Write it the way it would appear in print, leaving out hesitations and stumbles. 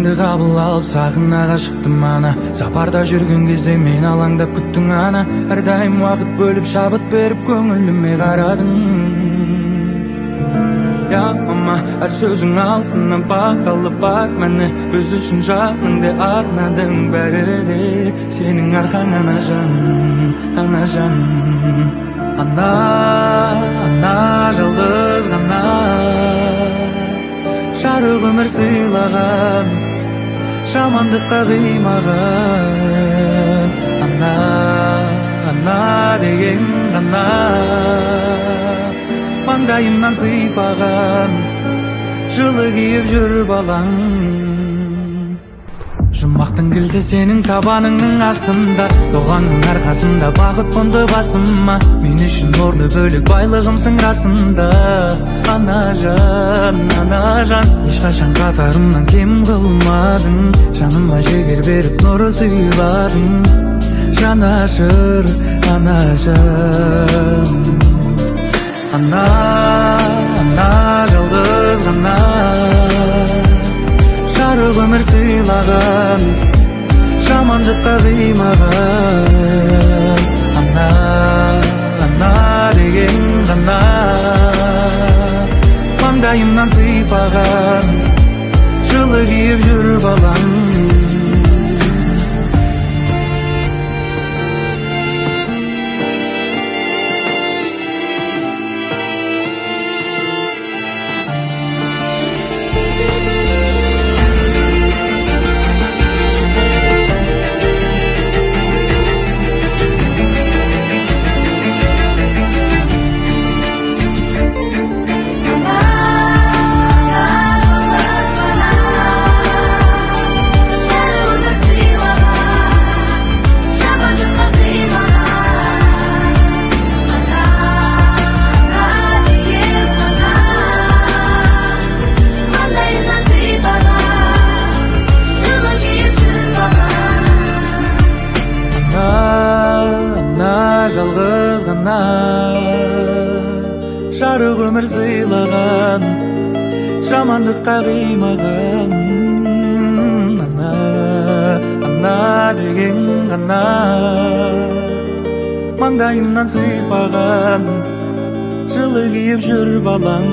Әніңді қабыл алып сағынаға шықтым ана. Сапарда жүрген кезде мен алаңдап күттің ана. Әрдайым уақыт бөліп шабыт беріп көңіліме қарадың. Я мама, әр сөзің алтыннан бағалы бар мәні. Біз үшін жаныңды арнадың бәрі де. Сенің арқаң ана жан, ана жан. Ана, ана жалғыз ғана жарық өмір сыйлаған, жамандыққа қимаған. Ана, ана деген ғана маңдайымнан сыйпаған, жылы киіп жүр балаң. Жұмақтың кілті сенің табаныңның астында, туғанның арқасында бақыт қонды басыма. Мен үшін орны бөлек байлығымсың расында. Ана жан, ешқашан қатарымнан кем қылмадың. Жаныма жігер беріп нұры сыйладың. Жанашыр ана жан. Ана, ана жалғыз ғана жарық өмір сыйлаған, жамандыққа қимаған. Ана, ана деген ғана маңдайымнан сыйпаған, жылы киіп жүр балаң. Жалғыз ғана жарық өмір сыйлаған, жамандыққа қимаған. Ана, ана деген ғана маңдайымнан сыйпаған, жылы киіп жүр балаң.